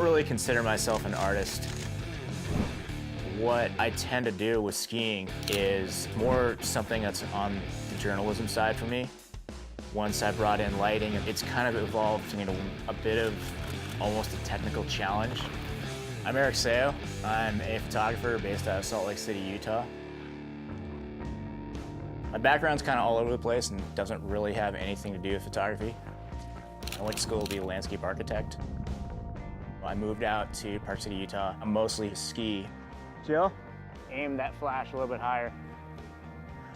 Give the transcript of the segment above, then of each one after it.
really consider myself an artist. What I tend to do with skiing is more something that's on the journalism side for me. Once I brought in lighting, it's kind of evolved into a bit of almost a technical challenge. I'm Eric Sayo. I'm a photographer based out of Salt Lake City, Utah. My background's kind of all over the place and doesn't really have anything to do with photography. I went to school to be a landscape architect. I moved out to Park City, Utah. I'm mostly ski. Jill, aim that flash a little bit higher.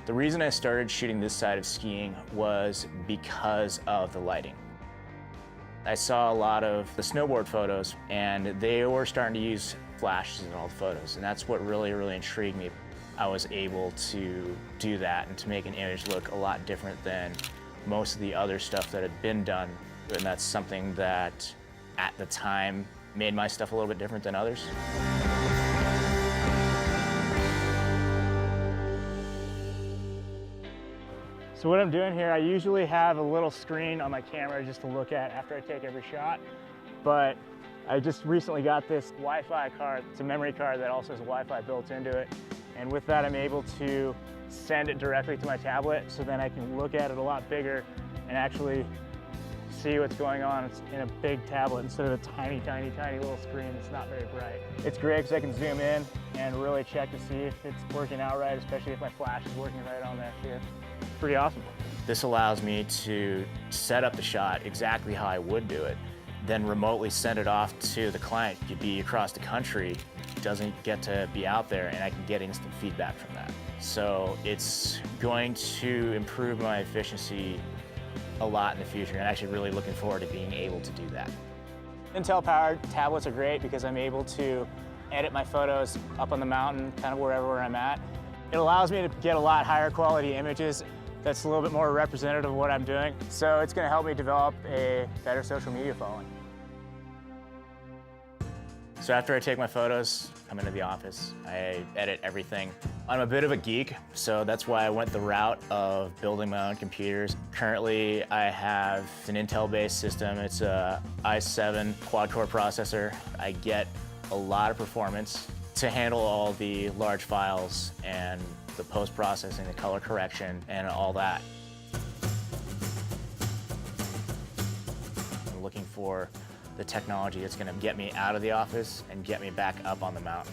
The reason I started shooting this side of skiing was because of the lighting. I saw a lot of the snowboard photos and they were starting to use flashes in all the photos, and that's what really intrigued me. I was able to do that and to make an image look a lot different than most of the other stuff that had been done, and that's something that at the time made my stuff a little bit different than others. So what I'm doing here, I usually have a little screen on my camera just to look at after I take every shot, but I just recently got this Wi-Fi card. It's a memory card that also has Wi-Fi built into it, and with that I'm able to send it directly to my tablet, so then I can look at it a lot bigger and actually see what's going on. It's in a big tablet instead of a tiny little screen that's not very bright. It's great because I can zoom in and really check to see if it's working out right, especially if my flash is working right on there too. Pretty awesome. This allows me to set up the shot exactly how I would do it, then remotely send it off to the client. Could be across the country, doesn't get to be out there, and I can get instant feedback from that. So it's going to improve my efficiency a lot in the future, and actually really looking forward to being able to do that. Intel-powered tablets are great because I'm able to edit my photos up on the mountain, kind of wherever I'm at. It allows me to get a lot higher quality images that's a little bit more representative of what I'm doing. So it's going to help me develop a better social media following. So after I take my photos, come into the office, I edit everything. I'm a bit of a geek, so that's why I went the route of building my own computers. Currently, I have an Intel-based system. It's a i7 quad-core processor. I get a lot of performance to handle all the large files and the post-processing, the color correction, and all that. I'm looking for the technology that's gonna get me out of the office and get me back up on the mountain.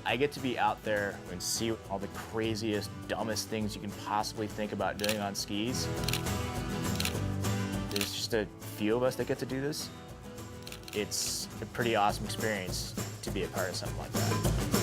I get to be out there and see all the craziest, dumbest things you can possibly think about doing on skis. There's just a few of us that get to do this. It's a pretty awesome experience to be a part of something like that.